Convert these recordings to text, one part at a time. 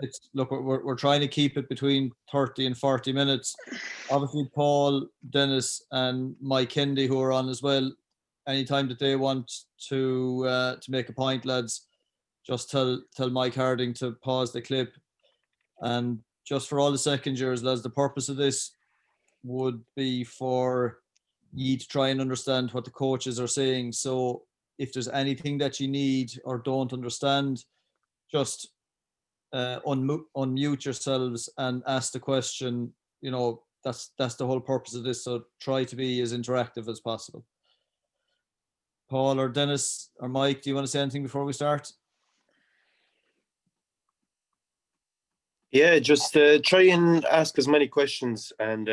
it's look, we're trying to keep it between 30 and 40 minutes. Obviously, Paul, Dennis, and Mike Hindy, who are on as well, anytime that they want to make a point, lads, just tell Mike Harding to pause the clip. And just for all the second years, lads, the purpose of this would be for you to try and understand what the coaches are saying. So if there's anything that you need or don't understand, just unmute yourselves and ask the question. You know, that's the whole purpose of this. So try to be as interactive as possible. Paul or Dennis or Mike, do you want to say anything before we start? Yeah, just try and ask as many questions, and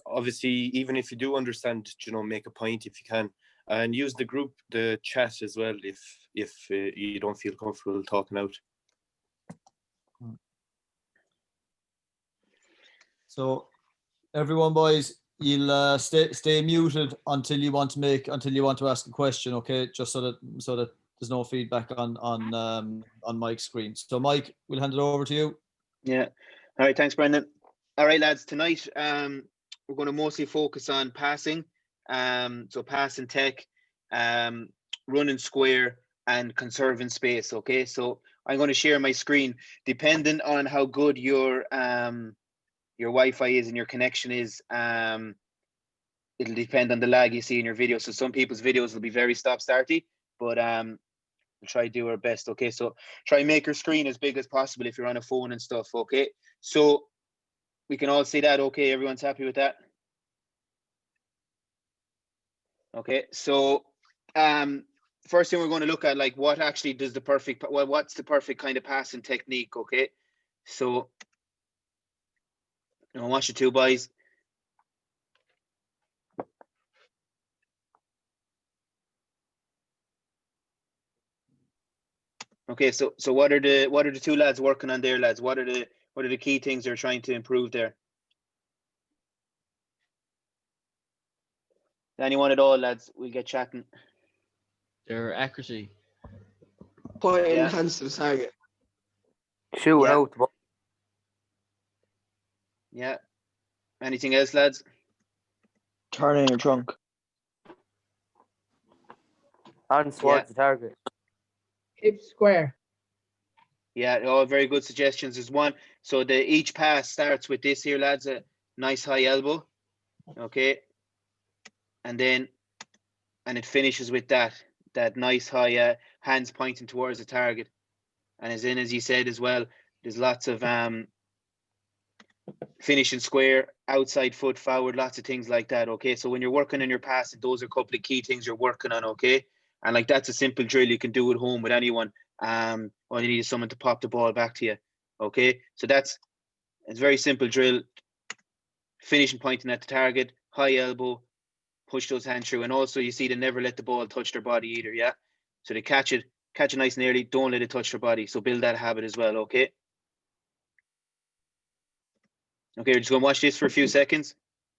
obviously, even if you do understand, make a point if you can, and use the chat as well if you don't feel comfortable talking out. So, everyone, boys, you'll stay muted until you want to ask a question, okay? Just so that there's no feedback on Mike's screen. So, Mike, we'll hand it over to you. Yeah. All right. Thanks, Brendan. All right, lads. Tonight, we're going to mostly focus on passing. So passing tech, running square, and conserving space. Okay. So I'm going to share my screen. Depending on how good your Wi-Fi is and your connection is, it'll depend on the lag you see in your video. So some people's videos will be very stop-starty, but we'll try to do our best. Okay, so try and make your screen as big as possible if you're on a phone and stuff. Okay, so we can all see that. Okay, everyone's happy with that? Okay, so first thing we're going to look at, like, what actually does what's the perfect kind of passing technique? Okay, so I want you two boys. Okay, so what are the two lads working on there, lads? What are the key things they're trying to improve there? Anyone at all, lads? We'll get chatting. Their accuracy. Point enhance the target. Shoot out. Yeah. Anything else, lads? Turning your trunk. Hands towards the target. Hip square. Yeah, all very good suggestions. There's one. So each pass starts with this here, lads, a nice high elbow. Okay. And it finishes with that nice high hands pointing towards the target. And as you said as well, there's lots of finishing square, outside foot forward, lots of things like that. Okay. So when you're working on your passing, those are a couple of key things you're working on. Okay. And like, that's a simple drill you can do at home with anyone. All you need is someone to pop the ball back to you. Okay. So it's a very simple drill. Finishing pointing at the target, high elbow, push those hands through. And also you see they never let the ball touch their body either. Yeah. So they catch it nice and early. Don't let it touch their body. So build that habit as well. Okay. Okay. We're just going to watch this for a few seconds.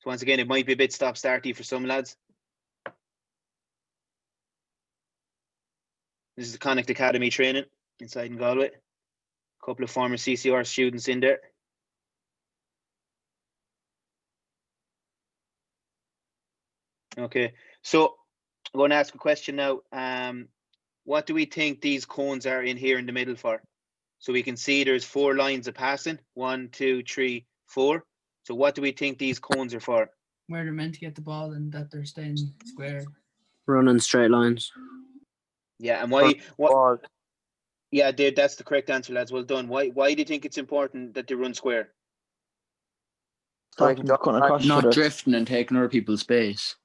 So once again, it might be a bit stop-starty for some lads. This is the Connacht Academy training inside in Galway. A couple of former CCR students in there. Okay, so I'm going to ask a question now. What do we think these cones are in here in the middle for? So we can see there's 4 lines of passing. 1, 2, 3, 4. So what do we think these cones are for? Where they're meant to get the ball and that they're staying square. Running straight lines. Yeah, and why? What? Yeah, that's the correct answer, lads. Well done. Why do you think it's important that they run square? Not drifting and taking other people's space.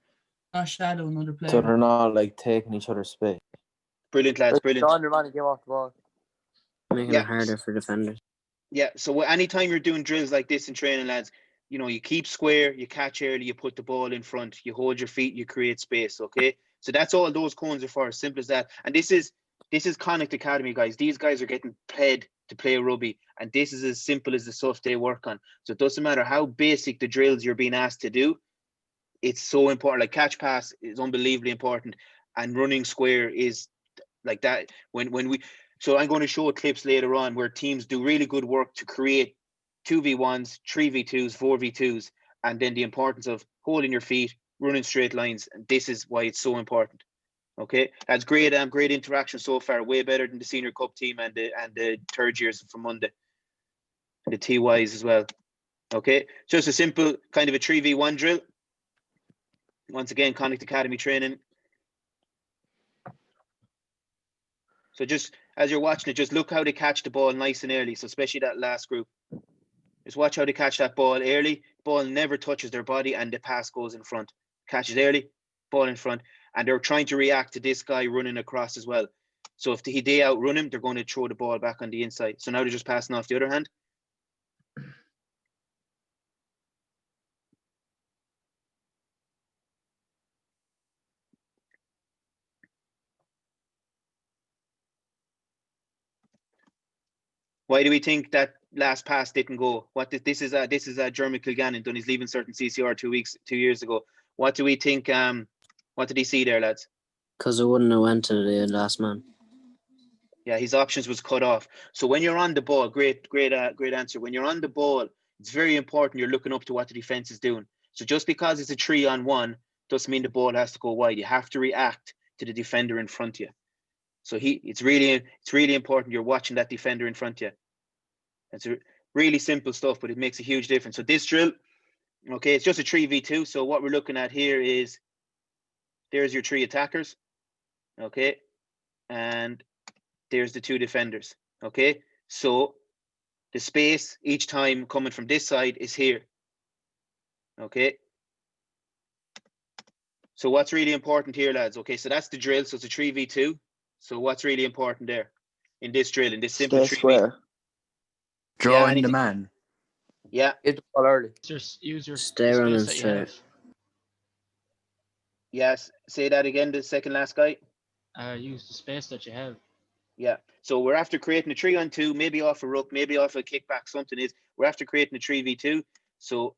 Not shadowing another player. So they're not like taking each other's space. Brilliant, lads. Brilliant. Don, your man get off the ball. Making it harder for defenders. Yeah. So anytime you're doing drills like this in training, lads, you keep square, you catch early, you put the ball in front, you hold your feet, you create space. Okay. So that's all those cones are for. As simple as that. And this is Connacht Academy, guys. These guys are getting paid to play rugby, and this is as simple as the stuff they work on. So it doesn't matter how basic the drills you're being asked to do. It's so important. Like catch pass is unbelievably important, and running square is like that. When we So I'm going to show clips later on where teams do really good work to create 2v1s, 3v2s, 4v2s, and then the importance of holding your feet, running straight lines. And this is why it's so important. Okay, that's great. Great interaction so far. Way better than the senior cup team and the third years from Monday, and the TYs as well. Okay, just a simple kind of a 3v1 drill. Once again, Connacht Academy training. So just as you're watching it, just look how they catch the ball nice and early. So especially that last group. Just watch how they catch that ball early. Ball never touches their body and the pass goes in front. Catches early, ball in front. And they're trying to react to this guy running across as well. So if they outrun him, they're going to throw the ball back on the inside. So now they're just passing off the other hand. Why do we think that last pass didn't go? This is Jeremy Kilgannon done his leaving certain CCR 2 years ago. What do we think? What did he see there, lads? Because it wouldn't have went to the last man. Yeah, his options was cut off. So when you're on the ball, great answer. When you're on the ball, it's very important you're looking up to what the defense is doing. So just because it's a 3-on-1 doesn't mean the ball has to go wide. You have to react to the defender in front of you. So it's really important you're watching that defender in front of you. It's really simple stuff, but it makes a huge difference. So this drill, okay, it's just a 3v2. So what we're looking at here is, there's your 3 attackers, okay, and there's the 2 defenders, okay. So the space each time coming from this side is here, okay. So what's really important here, lads? Okay, so that's the drill. So it's a 3v2. So what's really important there in this drill, in this simple 3v2? Square. Drawing the man. Yeah. Get the ball early. Just use your Stay space running that you straight. have. Yes. Say that again, the second last guy. Use the space that you have. Yeah. So we're after creating a 3-on-2, maybe off a ruck, maybe off a kickback, something is. We're after creating a 3v2. So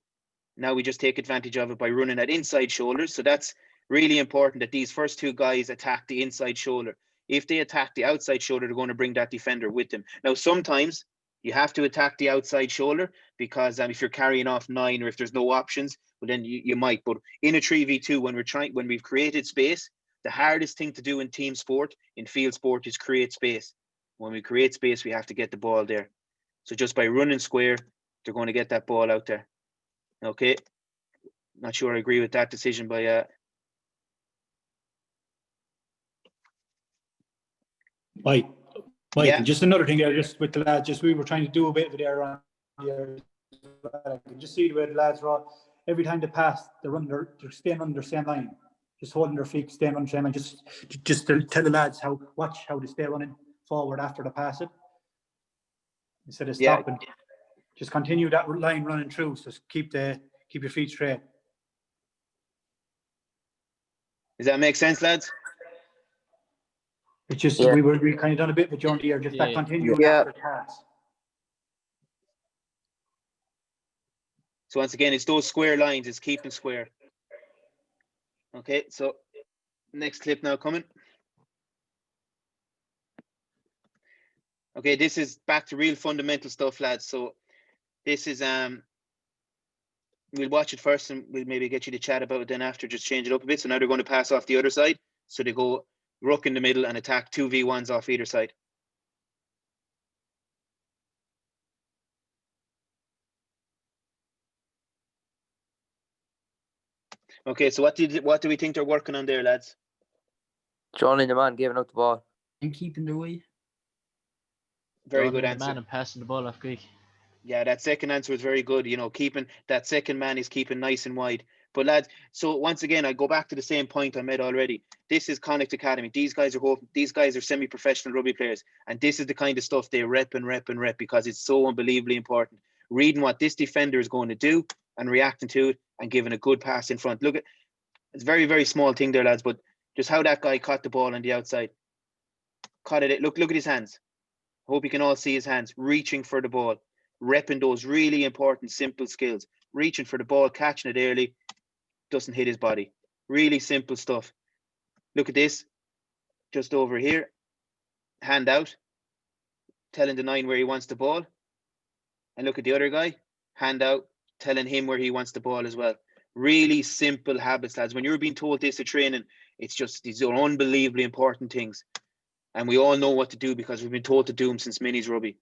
now we just take advantage of it by running at inside shoulders. So that's really important that these first 2 guys attack the inside shoulder. If they attack the outside shoulder, they're going to bring that defender with them. Now, sometimes you have to attack the outside shoulder because if you're carrying off 9 or if there's no options, well, then you might. But in a 3v2, when we've created space, the hardest thing to do in team sport, in field sport, is create space. When we create space, we have to get the ball there. So just by running square, they're going to get that ball out there. Okay. Not sure I agree with that decision by Mike, Yeah. just another thing there, just with the lads, we were trying to do a bit of it there on here. I can just see the way the lads are every time they pass, they're staying on their same line, just holding their feet, staying on the same line. Just to tell the lads watch how they stay running forward after they pass it. Instead of stopping, just continue that line running through. So keep your feet straight. Does that make sense, lads? It's just we kind of done a bit of a journey here, just that continue after pass. So once again, it's those square lines, it's keeping square. Okay, so next clip now coming. Okay, this is back to real fundamental stuff, lads. So this is we'll watch it first and we'll maybe get you to chat about it then after, just change it up a bit. So now they're going to pass off the other side. So they go ruck in the middle and attack 2v1s off either side. Okay, so what do we think they're working on there, lads? Johnny the man giving out the ball. And keeping their way. Very good answer. The man and passing the ball off quick. Yeah, that second answer was very good. You know, keeping that second man is keeping nice and wide. But lads, so once again, I go back to the same point I made already. This is Connacht Academy. These guys are semi-professional rugby players, and this is the kind of stuff they rep because it's so unbelievably important. Reading what this defender is going to do and reacting to it and giving a good pass in front. Look at it's a very, very small thing there, lads, but just how that guy caught the ball on the outside. Caught it. Look at his hands. Hope you can all see his hands reaching for the ball, repping those really important, simple skills. Reaching for the ball, catching it early, doesn't hit his body. Really simple stuff. Look at this, just over here. Hand out, telling the 9 where he wants the ball. And look at the other guy, hand out, telling him where he wants the ball as well. Really simple habits, lads. When you're being told this at training, it's just, these are unbelievably important things. And we all know what to do because we've been told to do them since minis rugby.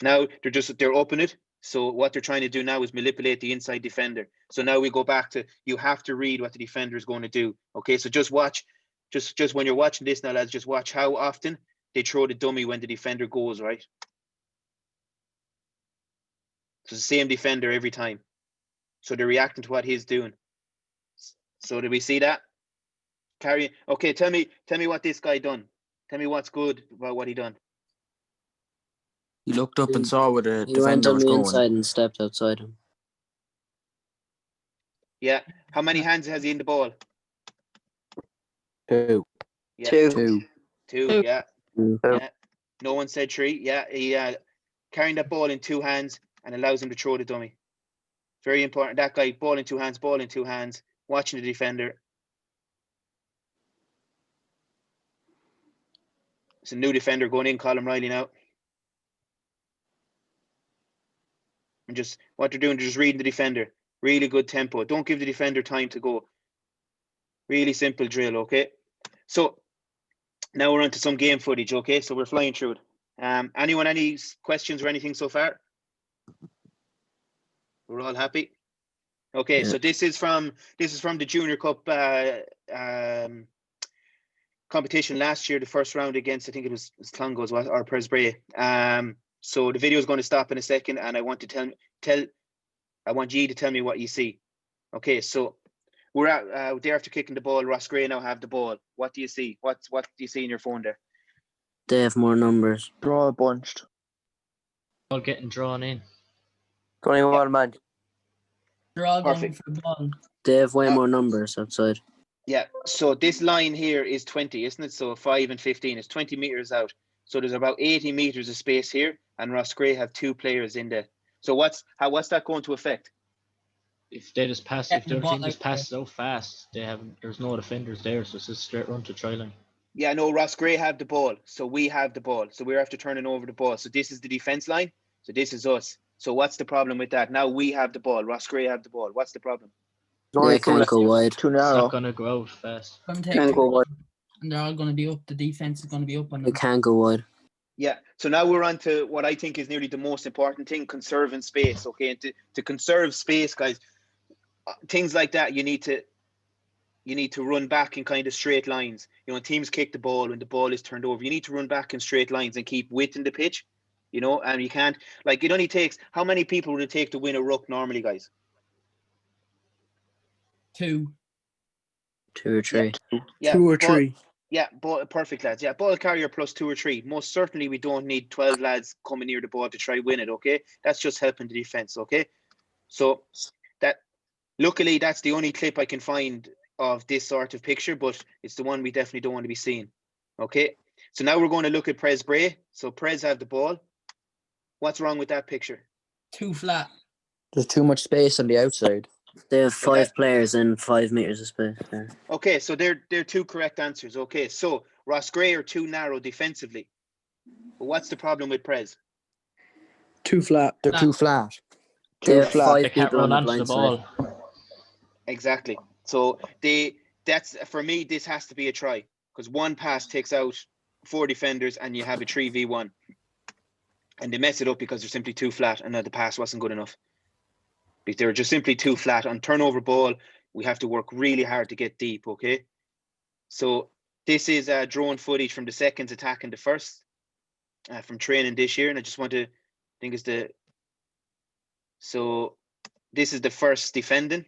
Now they're up in it. So what they're trying to do now is manipulate the inside defender. So now we go back to, you have to read what the defender is going to do. Okay, so just watch, just when you're watching this now, lads, just watch how often they throw the dummy when the defender goes, right? So it's the same defender every time. So they're reacting to what he's doing. So did we see that? Carry. Okay, tell me what this guy done. Tell me what's good about what he done. He looked up and saw where the He went defender on was the going. inside and stepped outside him. Yeah. How many hands has he in the ball? 2. Yeah. 2. Two. Yeah. Mm. Yeah. No one said 3. Yeah. He carrying that ball in 2 hands and allows him to throw the dummy. Very important. That guy, ball in 2 hands, watching the defender. It's a new defender going in, Colin Riley now. And just what they're doing, just reading the defender. Really good tempo. Don't give the defender time to go. Really simple drill, okay? So now we're on to some game footage, okay? So we're flying through it. Anyone, any questions or anything so far? We're all happy? Okay, Yeah. so this is from the Junior Cup competition last year, the first round against, I think it was Clongowes or Presbray. So the video is going to stop in a second, and I want to I want you to tell me what you see. Okay, so we're at there after kicking the ball. Ross Gray now have the ball. What do you see? What do you see in your phone there? They have more numbers. They're all bunched. All getting drawn in. 21 man. They're all going Perfect. for the ball. They have way more numbers outside. Yeah, so this line here is 20, isn't it? So 5 and 15 is 20 meters out. So there's about 80 meters of space here, and Ross Gray have 2 players in there. So what's that going to affect? If they just pass, Yeah, if their the ball team just like passes so fast, there's no defenders there, so it's just straight run to try line. Yeah, no, Ross Gray have the ball, so we have the ball. So we're after turning over the ball. So this is the defense line. So this is us. So what's the problem with that? Now we have the ball. Ross Gray have the ball. What's the problem? They can't go wide. Too It's narrow. not gonna go out fast. Gonna take Can't the go ball, wide. and they're all going to be up. The defense is going to be up on They them. can't go wide. Yeah. So now we're on to what I think is nearly the most important thing, conserving space. Okay. And to conserve space, guys, things like that, you need to run back in kind of straight lines. You know, teams kick the ball when the ball is turned over. You need to run back in straight lines and keep width in the pitch. You know, and you can't, like, it only takes, how many people would it take to win a ruck normally, guys? 2. 2 or 3. Yeah, 2 or ball- 3. Yeah, perfect, lads. Yeah, ball carrier plus 2 or 3. Most certainly, we don't need 12 lads coming near the ball to try win it. Okay, that's just helping the defense. Okay, so that, luckily, that's the only clip I can find of this sort of picture, but it's the one we definitely don't want to be seeing. Okay, so now we're going to look at Pres Bray. So Pres have the ball. What's wrong with that picture? Too flat. There's too much space on the outside. They have So 5 players in 5 meters of space there. Okay, so they're 2 correct answers. Okay, so Ross Gray are too narrow defensively. But what's the problem with Pres? Too flat. They're too flat. They have flat. 5 They can't people on run the onto the blind side. ball. Exactly. So that's for me, this has to be a try, because one pass takes out 4 defenders and you have a 3v1. And they mess it up because they're simply too flat and the pass wasn't good enough. Because they're just simply too flat. On turnover ball, we have to work really hard to get deep, okay? So this is drone footage from the seconds attacking the first from training this year. And I just want to think so this is the first defending.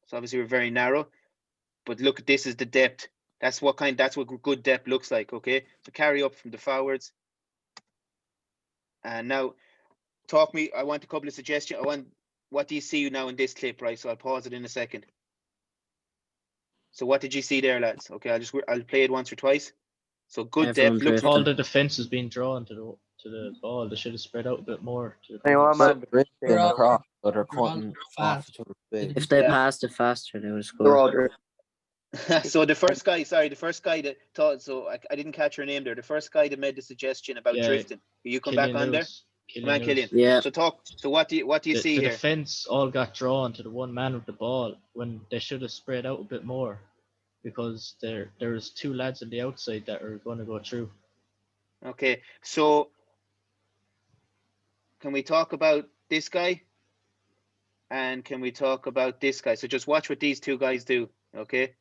So obviously we're very narrow, but look, this is the depth. That's what good depth looks like, okay? So carry up from the forwards. And now I want a couple of suggestions. What do you see now in this clip, right? So I'll pause it in a second. So what did you see there, lads? Okay, I'll play it once or twice. So good Everyone depth. Looks drifting. All the defense is being drawn to the ball. They should have spread out a bit more. To the 21 man. Drifting all- across, but they're they're all cutting fast. off each other's space. If they Yeah. passed it faster, they would have They're scored. all So the first guy that thought, so I didn't catch her name there. The first guy that made the suggestion about Yeah, drifting. Will you come back Killian on there? Lewis. Come on, Killian. Yeah. So what do you see The here? defense all got drawn to the one man with the ball when they should have spread out a bit more, because there's two lads on the outside that are going to go through. Okay, so can we talk about this guy? And can we talk about this guy? So just watch what these two guys do, okay?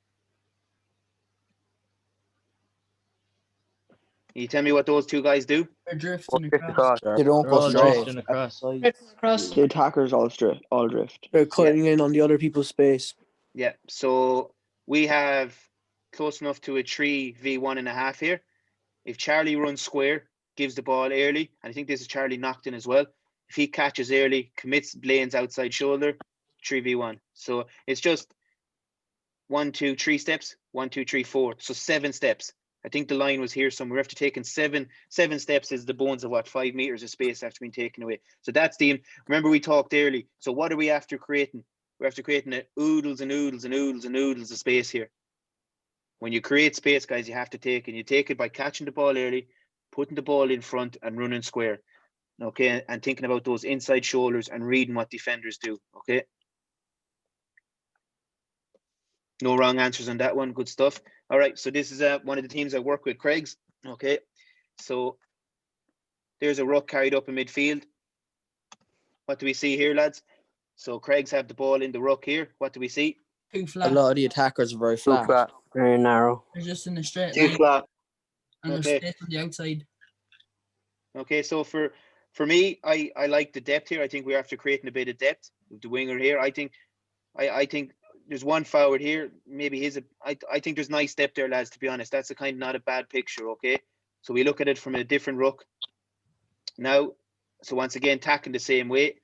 Can you tell me what those two guys do? They're drifting Drift across. across. They don't They're go all straight. drifting across. Drifting across. The attackers all drift. They're cutting in on the other people's space. Yeah, so we have close enough to a 3v1.5 here. If Charlie runs square, gives the ball early, and I think this is Charlie Knockton as well. If he catches early, commits Blaine's outside shoulder, 3v1. So it's just 1, 2, 3 steps, 1, 2, 3, 4. So 7 steps. I think the line was here somewhere. After taking seven steps is the bones of 5 meters of space after being taken away. So that's remember we talked early. So what are we after creating? We're after creating oodles and oodles and oodles and oodles of space here. When you create space, guys, you have to take it. You take it by catching the ball early, putting the ball in front and running square. Okay, and thinking about those inside shoulders and reading what defenders do. Okay. No wrong answers on that one. Good stuff. All right, so this is one of the teams I work with, Craig's. Okay, so there's a ruck carried up in midfield. What do we see here, lads? So Craig's have the ball in the ruck here. What do we see? Too A flat. lot of the attackers are very Too flat. flat. Very narrow. They're just in a straight Too line. flat. And Okay. they're straight on the outside. Okay, so for me, I like the depth here. I think we're after creating a bit of depth with the winger here. I think there's one forward here. Maybe I think there's nice depth there, lads, to be honest. That's a kind of not a bad picture, okay? So we look at it from a different ruck. Now, so once again, tackling the same way.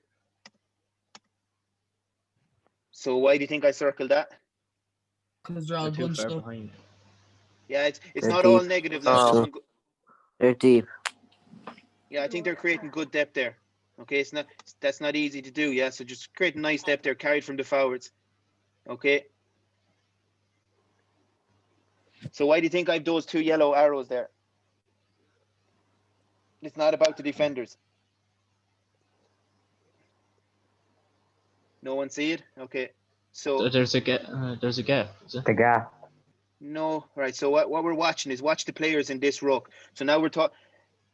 So why do you think I circled that? Because they're all They're too bunched far up. behind. Yeah, it's They're not all deep. negative, lads. They're deep. Yeah, I think they're creating good depth there. Okay, that's not easy to do. Yeah, so just create a nice depth there, carried from the forwards. Okay. So why do you think I have those 2 yellow arrows there? It's not about the defenders. No one see it? Okay. So There's a gap. There's a gap. Is it? The gap. no, right. So what we're watching is watch the players in this ruck. So now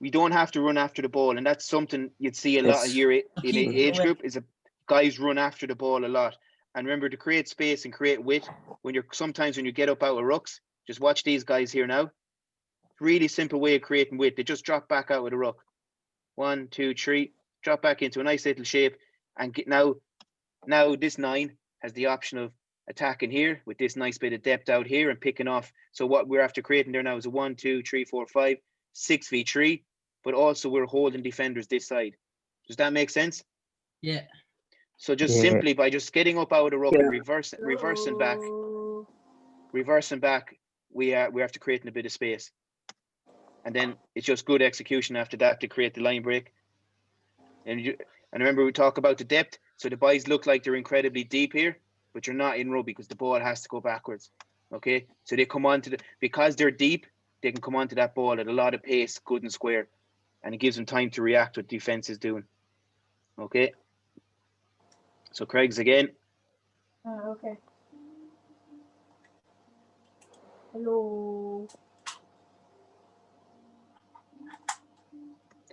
we don't have to run after the ball, and that's something you'd see a lot It's- here in Keep it age away. group is guys run after the ball a lot. And remember to create space and create width sometimes when you get up out of rucks, just watch these guys here now. Really simple way of creating width. They just drop back out of the ruck. 1, 2, 3, drop back into a nice little shape, and get now this 9 has the option of attacking here with this nice bit of depth out here and picking off. So what we're after creating there now is a 1, 2, 3, 4, 5, 6v3, but also we're holding defenders this side. Does that make sense? Yeah. So just Yeah. simply by just getting up out of the ruck Yeah. and reversing back, we have to create a bit of space. And then it's just good execution after that to create the line break. And remember we talk about the depth. So the boys look like they're incredibly deep here, but you're not in rugby because the ball has to go backwards. Okay, so they come on to because they're deep, they can come onto that ball at a lot of pace, good and square, and it gives them time to react what defense is doing. Okay. So Craig's again. Okay. Hello.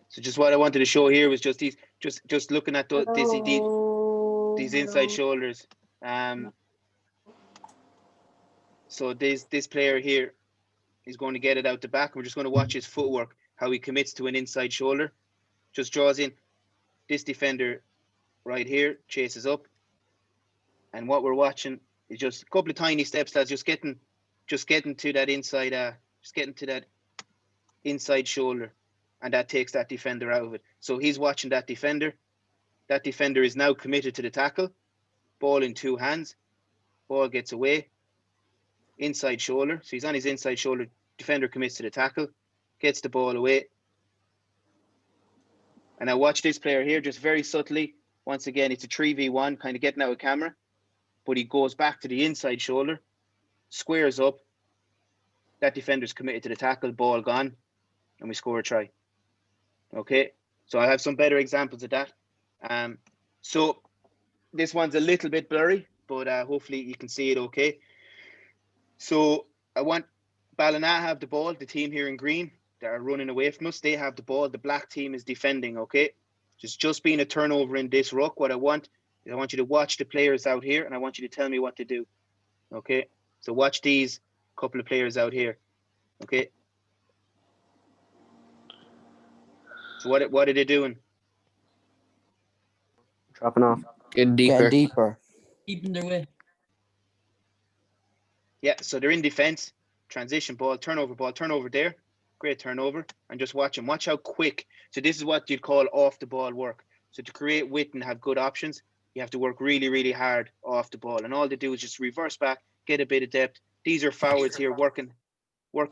So just what I wanted to show here was just these, just looking at these inside shoulders. So this player here is going to get it out the back. We're just going to watch his footwork, how he commits to an inside shoulder. Just draws in. This defender right here chases up. And what we're watching is just a couple of tiny steps, lads, just getting to that inside shoulder. And that takes that defender out of it. So he's watching that defender. That defender is now committed to the tackle. Ball in 2 hands. Ball gets away. Inside shoulder. So he's on his inside shoulder. Defender commits to the tackle. Gets the ball away. And now watch this player here, just very subtly. Once again, it's a 3v1, kind of getting out of camera. But he goes back to the inside shoulder. squares up, that defender's committed to the tackle, ball gone, and we score a try. Okay, so I have some better examples of that. So this one's a little bit blurry, but hopefully you can see it okay. So I want Ballina have the ball, the team here in green that are running away from us, they have the ball, the black team is defending, okay? Just being a turnover in this ruck, what I want is I want you to watch the players out here and I want you to tell me what to do, okay? So watch these couple of players out here, okay? So what are they doing? Dropping off. Getting deeper. Keeping their way. Yeah, so they're in defense, transition ball, turnover there. Great turnover. And just watch them. Watch how quick. So this is what you'd call off the ball work. So to create width and have good options, you have to work really, really hard off the ball. And all they do is just reverse back, get a bit of depth. These are forwards here working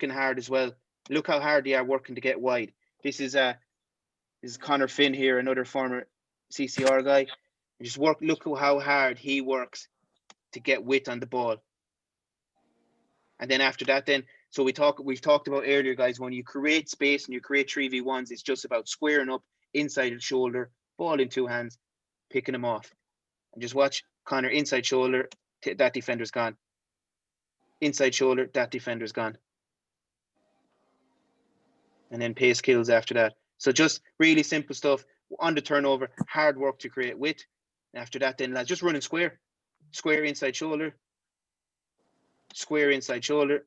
hard as well. Look how hard they are working to get wide. This is Connor Finn here, another former CCR guy. Look how hard he works to get width on the ball. And then after that, so we've talked about earlier, guys, when you create space and you create 3v1s, it's just about squaring up, inside the shoulder, ball in two hands, picking them off. And just watch Connor, inside shoulder, that defender's gone. Inside shoulder, that defender's gone. And then pace kills after that. So just really simple stuff on the turnover, hard work to create width. After that, then lads, just running square inside shoulder, square inside shoulder,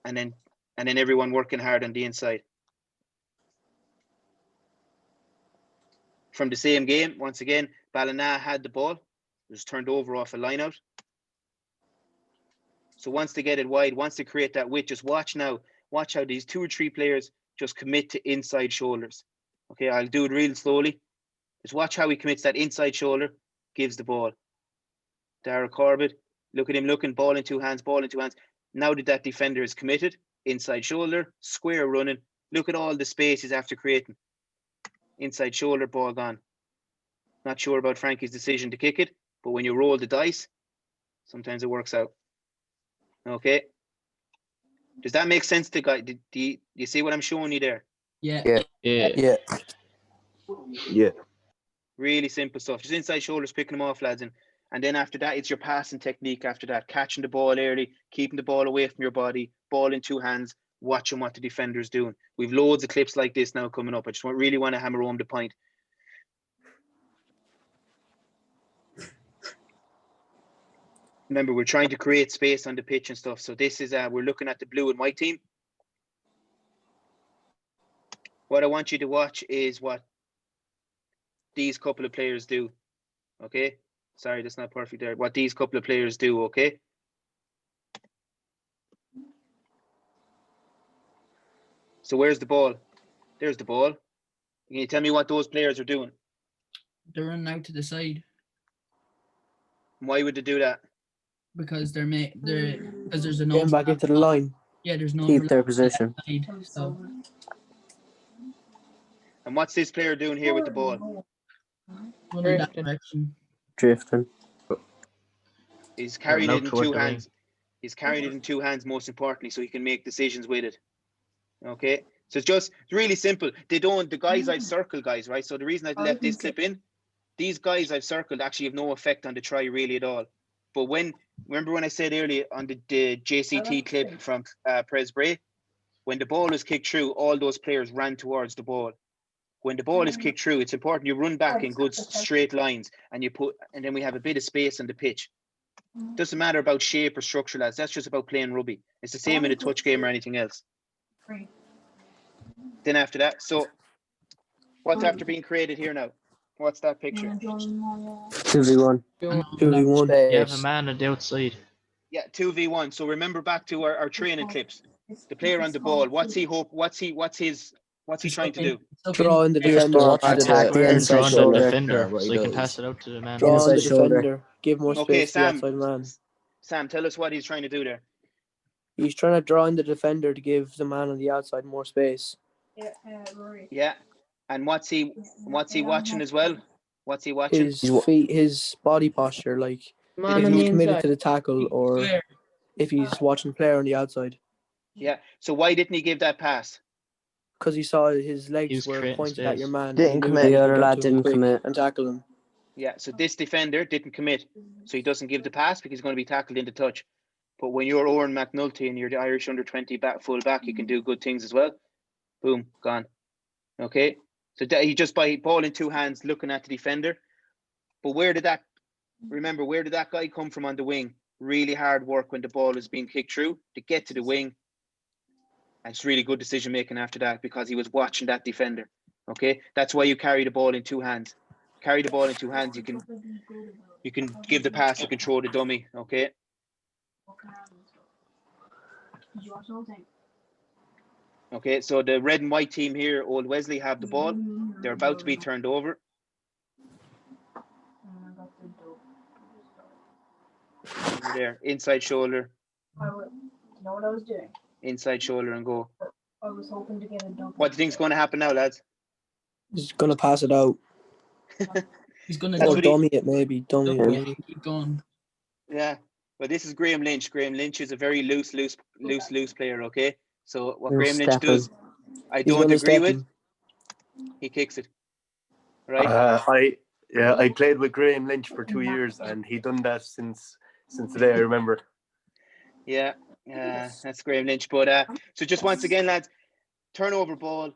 and then everyone working hard on the inside. From the same game, once again, Ballina had the ball, it was turned over off a line out. So once they get it wide, once they create that width, just watch how these 2 or 3 players just commit to inside shoulders. Okay, I'll do it real slowly. Just watch how he commits that inside shoulder, gives the ball. Dara Corbett, look at him looking, ball in two hands. Now that defender is committed, inside shoulder, square running. Look at all the spaces after creating. Inside shoulder, ball gone. Not sure about Frankie's decision to kick it, but when you roll the dice, sometimes it works out. Okay. Does that make sense to guys? Do you see what I'm showing you there? Yeah. Really simple stuff. Just inside shoulders, picking them off, lads. And then after that, it's your passing technique after that. Catching the ball early, keeping the ball away from your body, ball in two hands, watching what the defender's doing. We've loads of clips like this now coming up. I just really want to hammer home the point. Remember, we're trying to create space on the pitch and stuff. So this is, we're looking at the blue and white team. What I want you to watch is what these couple of players do. Okay? Sorry, that's not perfect there. What these couple of players do, okay? So where's the ball? There's the ball. Can you tell me what those players are doing? They're running out to the side. Why would they do that? Because because there's an Getting back into the line. Yeah, there's no Keep their overlap position. side, so And what's this player doing here with the ball? run in that direction. Drifting. He's carrying They're it in out toward two the hands. He's carrying it in two hands, most importantly, so he can make decisions with it. Okay? So it's really simple. The guys I've circled, guys, right? So the reason I left this clip in, these guys I've circled actually have no effect on the try really at all. But remember when I said earlier on the JCT clip from Presbray, when the ball is kicked through, all those players ran towards the ball. When the ball is kicked through, it's important you run back in good straight lines and then we have a bit of space on the pitch. Doesn't matter about shape or structure, lads. That's just about playing rugby. It's the same in a touch game or anything else. Then after that, so what's after being created here now? What's that picture? 2v1. 2v1. You have a man on the outside. Yeah, 2v1. So remember back to our training clips. The player on the ball. What's he trying to do? Drawing the defender ball up to back the to the inside Drawing the shoulder. defender, What he so he can does. pass it out to the man. Drawing the Inside shoulder. defender. Give more Okay, space to the Sam. outside man. Sam, tell us what he's trying to do there. He's trying to draw in the defender to give the man on the outside more space. Yeah. And what's he watching as well? What's he watching? His feet, his body posture, like Man if on the he's committed inside. to the tackle or Square. if he's watching player on the outside. Yeah. So why didn't he give that pass? Because he saw his He legs was were creating pointed at space. your man. Didn't He knew commit. that The he could other get lad to him didn't quick commit. and tackle him. Yeah. So this defender didn't commit. So he doesn't give the pass because he's going to be tackled into touch. But when you're Oren McNulty and you're the Irish under-20 full back, you can do good things as well. Boom, gone. Okay. So he just by ball in two hands looking at the defender. But where did that guy come from on the wing? Really hard work when the ball is being kicked through to get to the wing. And it's really good decision making after that because he was watching that defender. Okay. That's why you carry the ball in two hands. Carry the ball in two hands. You can give the pass, you can throw the dummy. Okay. Okay, so the red and white team here, Old Wesley, have the ball. They're about to be turned over. Over there, inside shoulder. You know what I was doing? Inside shoulder and go. I was hoping to get a dunk. What do you think's going to happen now, lads? He's gonna pass it out. He's gonna That's Or what he- dummy it maybe. Dummy it maybe. keep going. Yeah, but this is Graham Lynch. Graham Lynch is a very loose player. Okay, so what Graham Lynch does, I He's don't gonna agree step with. him. He kicks it. Right. I played with Graham Lynch for 2 years, and he done that since the day I remember. Yeah, that's Graham Lynch. But so just once again, lads, turnover ball.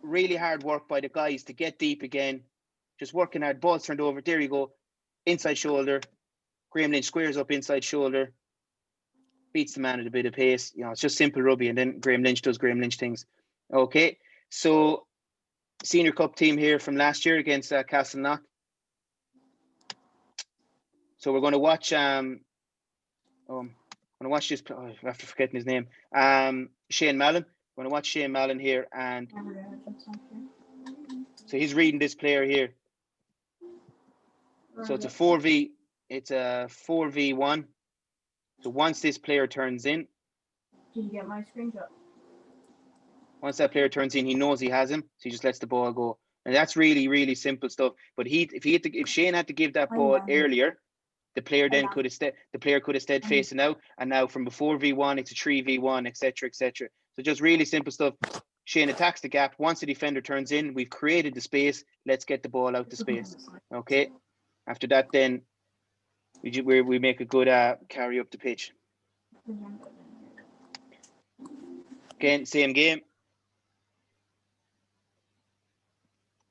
Really hard work by the guys to get deep again. Just working hard. Ball's turned over. There you go. Inside shoulder. Graham Lynch squares up inside shoulder. Beats the man at a bit of pace. You know, it's just simple rugby, and then Graham Lynch does Graham Lynch things. Okay, so Senior Cup team here from last year against Castleknock. So we're going to watch. I'm going to watch this. After forgetting his name, Shane Mallon. I'm going to watch Shane Mallon here, and so he's reading this player here. So it's a 4v. It's a 4v1. So once this player turns in. Did you get my screenshot? Once that player turns in, he knows he has him, so he just lets the ball go. And that's really, really simple stuff. But if Shane had to give that ball earlier, the player then could have stayed facing out, and now from a 4v1 it's a 3v1, etc., etc. So just really simple stuff. Shane attacks the gap. Once the defender turns in, we've created the space. Let's get the ball out the space. Okay. After that, then we make a good carry up the pitch. Again, same game.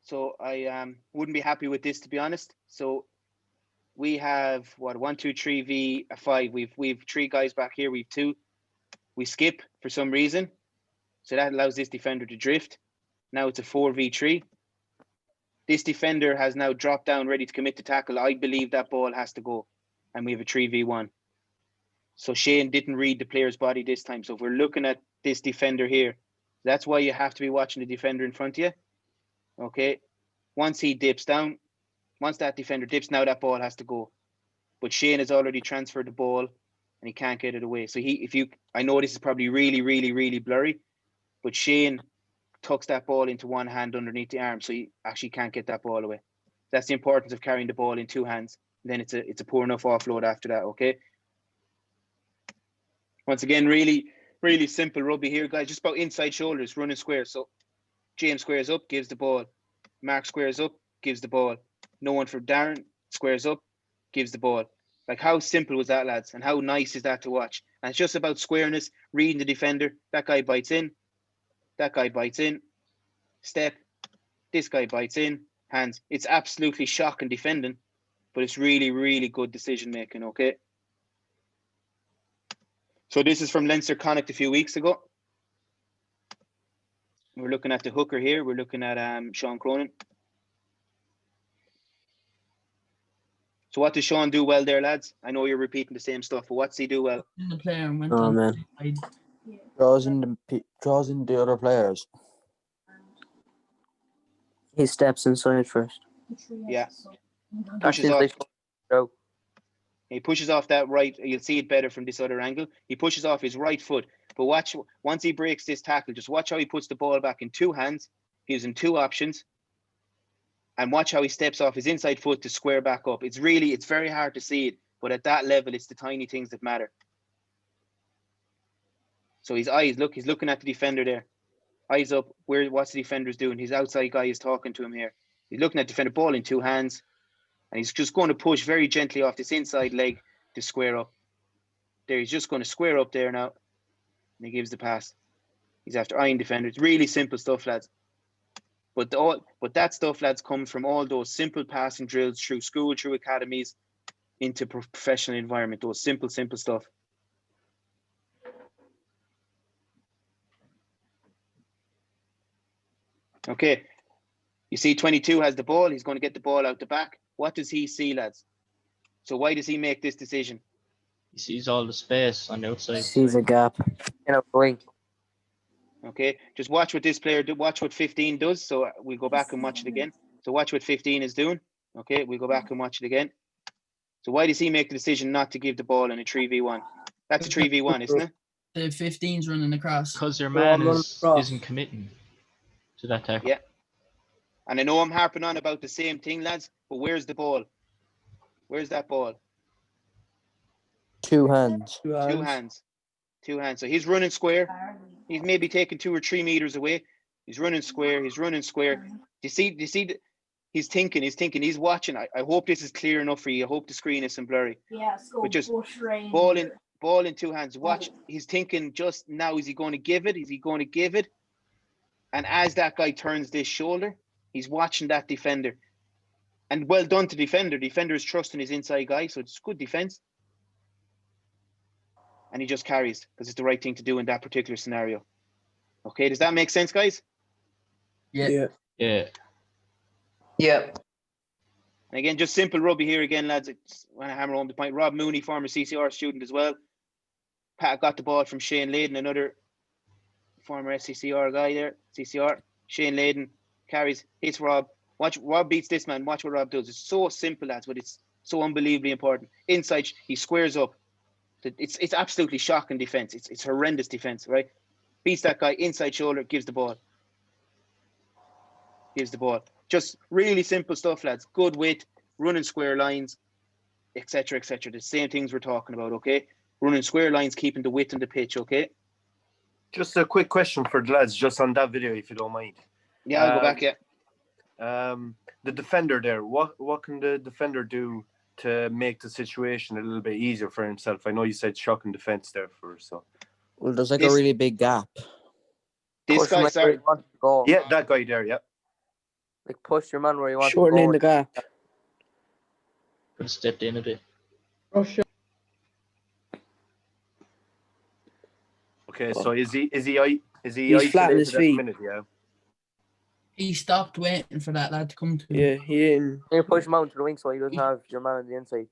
So I wouldn't be happy with this, to be honest. So we have 1, 2, 3 v5. We've 3 guys back here. We've 2. We skip for some reason, so that allows this defender to drift. Now it's a 4v3. This defender has now dropped down, ready to commit to tackle. I believe that ball has to go, and we have a 3v1. So Shane didn't read the player's body this time. So if we're looking at this defender here, that's why you have to be watching the defender in front of you. Okay, once he dips down, once that defender dips, now that ball has to go. But Shane has already transferred the ball, and he can't get it away. So I know this is probably really, really, really blurry, but Shane tucks that ball into one hand underneath the arm, so he actually can't get that ball away. That's the importance of carrying the ball in two hands. And then it's a poor enough offload after that. Okay. Once again, really, really simple rugby here, guys. Just about inside shoulders, running square. So James squares up, gives the ball. Mark squares up, gives the ball. No one for Darren, squares up, gives the ball. Like, how simple was that, lads? And how nice is that to watch? And it's just about squareness, reading the defender. That guy bites in. That guy bites in. Step. This guy bites in. Hands. It's absolutely shocking defending, but it's really, really good decision making, okay? So this is from Leinster Connacht a few weeks ago. We're looking at the hooker here. We're looking at Sean Cronin. So what does Sean do well there, lads? I know you're repeating the same stuff, but what's he do well? The player went Oh, on man. the side. Draws in the other players. He steps inside first. Yeah. That's Pushes if they off. throw. He pushes off that right. You'll see it better from this other angle. He pushes off his right foot. But watch, once he breaks this tackle, just watch how he puts the ball back in two hands, gives him two options. And watch how he steps off his inside foot to square back up. It's very hard to see it. But at that level, it's the tiny things that matter. So his eyes, look, he's looking at the defender there. Eyes up, what's the defender's doing? His outside guy is talking to him here. He's looking at the defender, ball in 2 hands, and he's just going to push very gently off this inside leg to square up. There, he's just going to square up there now. And he gives the pass. He's after eyeing defender. It's really simple stuff, lads. But that stuff, lads, comes from all those simple passing drills through school, through academies, into professional environment. Those simple stuff. Okay. You see 22 has the ball. He's going to get the ball out the back. What does he see, lads? So why does he make this decision? He sees all the space on the outside. Sees a gap. In a wing. Okay, just watch what this player do. Watch what 15 does. So we'll go back and watch it again. So watch what 15 is doing. Okay, we'll go back and watch it again. So why does he make the decision not to give the ball in a 3v1? That's a 3v1, isn't it? The 15's running across. Because your Well, man I'm across. isn't committing to that tackle. Yeah. And I know I'm harping on about the same thing, lads, but where's the ball? Where's that ball? 2 hands. 2 Two hands. hands. 2 hands. So he's running square. He's maybe taking 2 or 3 meters away. He's running square. He's running square. Do you see? He's thinking. He's watching. I hope this is clear enough for you. I hope the screen isn't blurry. Yeah, it's But just bush rain. ball in 2 hands. Watch. He's thinking just now. Is he going to give it? Is he going to give it? And as that guy turns this shoulder, he's watching that defender. And well done to defender. Defender is trusting his inside guy, so it's good defense. And he just carries because it's the right thing to do in that particular scenario. Okay, does that make sense, guys? Yeah. Yeah. Yeah. Yeah. And again, just simple rugby here again, lads. I want to hammer home the point. Rob Mooney, former CCR student as well. Pat got the ball from Shane Layden, another former SCCR guy there. CCR. Shane Layden carries, hits Rob. Watch, Rob beats this man. Watch what Rob does. It's so simple, lads, but it's so unbelievably important. Inside, he squares up. It's absolutely shocking defense. It's horrendous defense, right? Beats that guy, inside shoulder, gives the ball. Just really simple stuff, lads. Good width, running square lines, etc., etc. The same things we're talking about, okay? Running square lines, keeping the width in the pitch, okay? Just a quick question for the lads, just on that video, if you don't mind. Yeah, I'll go back, yeah. The defender there, what can the defender do to make the situation a little bit easier for himself? I know you said shocking defense there so. Well, there's like a really big gap. This Push him guy where he started. wants to go. Yeah, that guy there, yeah. Like push your man where he wants Shortening to the go. gap. Could have stepped in a bit. Okay, so is he He's flat on his isolated at the feet. minute, yeah? He stopped waiting for that lad to come to him. Yeah, he didn't. You push him out to the wing so he doesn't have your man on the inside.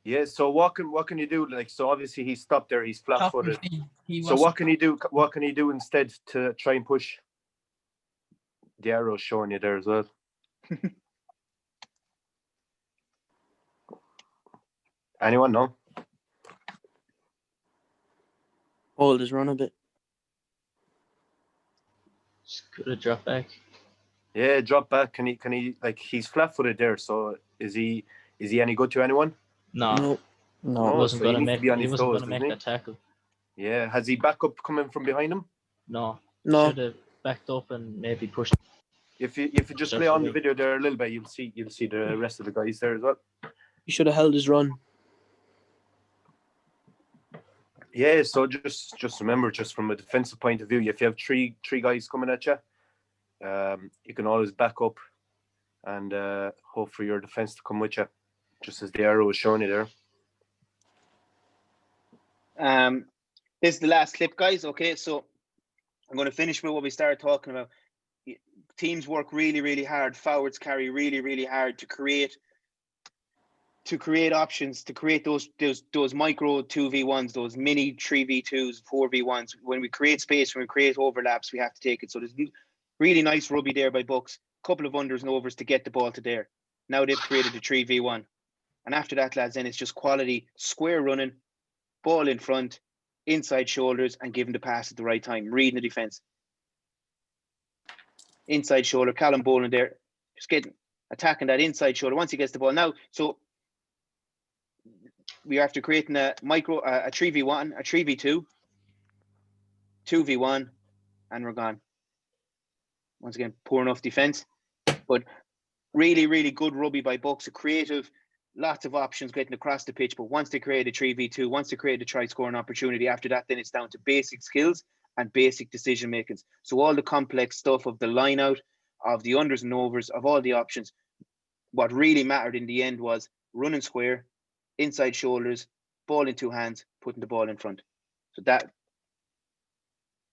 Yeah, so what can you do? Like, so obviously he's stopped there, he's flat footed. He So what can he do? What can he do instead to try and push? The arrow's showing you there as well. Anyone know? Hold his run a bit. Just could have dropped back. Yeah, drop back. Can he like he's flat footed there, so is he any good to anyone? No, No. No. he wasn't so he going to needs to make. be on He his wasn't toes, going to make isn't he? that tackle. Yeah. Has he backup coming from behind him? No. No. Should have backed up and maybe pushed. If you just play on the video there a little bit, you'll see the rest of the guys there as well. He should have held his run. Yeah, so just remember, just from a defensive point of view, if you have three guys coming at you, you can always back up and hope for your defense to come with you, just as the arrow is showing you there. This is the last clip, guys. Okay, so I'm going to finish with what we started talking about. Teams work really, really hard. Forwards carry really, really hard to create options, to create those micro 2v1s, those mini 3v2s, 4v1s. When we create space, when we create overlaps, we have to take it. So there's really nice rugby there by Bucks. Couple of unders and overs to get the ball to there. Now they've created a 3v1. And after that, lads, then it's just quality, square running, ball in front, inside shoulders, and giving the pass at the right time, reading the defense. Inside shoulder, Callum Boland there, just attacking that inside shoulder once he gets the ball. Now, so we are after creating a 3v1, a 3v2, 2v1, and we're gone. Once again, poor enough defense, but really, really good rugby by Bucks. A creative, lots of options getting across the pitch. But once they create a 3v2, once they create a try scoring opportunity, after that, then it's down to basic skills and basic decision making. So all the complex stuff of the line out, of the unders and overs, of all the options, what really mattered in the end was running square, inside shoulders, ball in two hands, putting the ball in front. So that's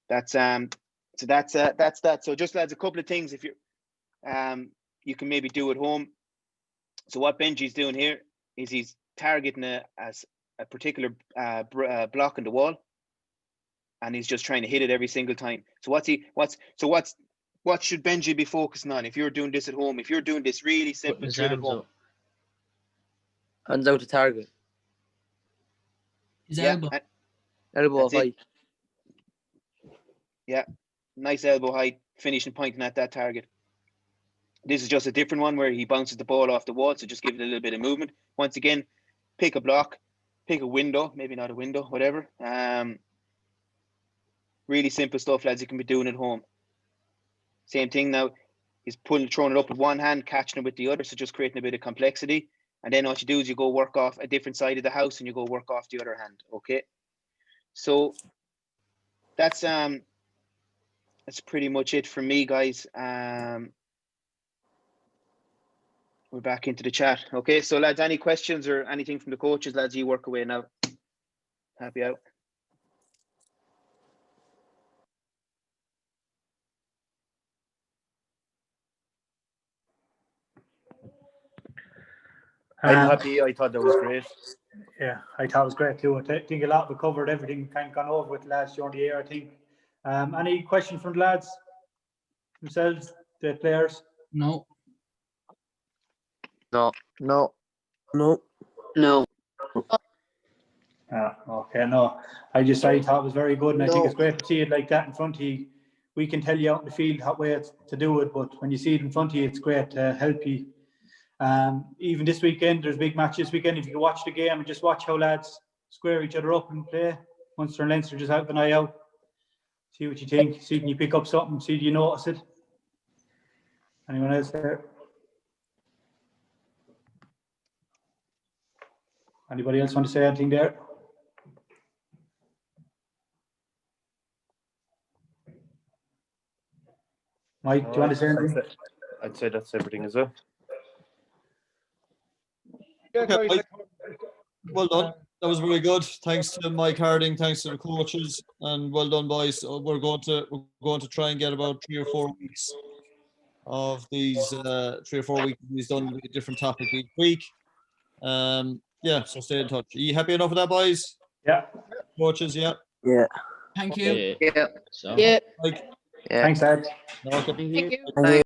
that. So just lads, a couple of things if you you can maybe do at home. So what Benji's doing here is he's targeting a particular block in the wall, and he's just trying to hit it every single time. So what should Benji be focusing on if you're doing this at home? If you're doing this really simple His drill at hands home, up. Hands out to target. His elbow. Elbow That's it. height. Yeah, nice elbow height, finishing pointing at that target. This is just a different one where he bounces the ball off the wall, so just give it a little bit of movement. Once again, pick a block, pick a window, maybe not a window, whatever. Really simple stuff, lads, you can be doing at home. Same thing now, he's throwing it up with one hand, catching it with the other, so just creating a bit of complexity. And then what you do is you go work off a different side of the house and you go work off the other hand, okay? So that's pretty much it for me, guys. We're back into the chat. Okay, so lads, any questions or anything from the coaches? Lads, you work away now. Happy out. I'm happy. I thought that was great. Yeah, I thought it was great too. I think a lot we covered everything, kind of gone over with the lads during the year, I think. Any questions from the lads themselves, the players? No. No. No. No. Okay, no. I thought it was very good, and I think it's great to see it like that in front of you. We can tell you out in the field how way to do it, but when you see it in front of you, it's great to help you. Even this weekend, there's big matches this weekend. If you can watch the game and just watch how lads square each other up and play. Munster and Leinster, just have an eye out. See what you think. See, can you pick up something? See, do you notice it? Anyone else there? Anybody else want to say anything there? Mike, do you want to say anything? I'd say that's everything as well. Okay, Mike. Well done. That was very good. Thanks to Mike Harding. Thanks to the coaches, and well done, boys. We're going to try and get about 3 or 4 weeks of these 3 or 4 weeks. He's done a different topic each week. Yeah, so stay in touch. Are you happy enough with that, boys? Yeah. Coaches, yeah. Yeah. Thank you. Yeah. So. Yeah. Mike. Yeah. Thanks, Ed. Okay. Thank you. Thank you.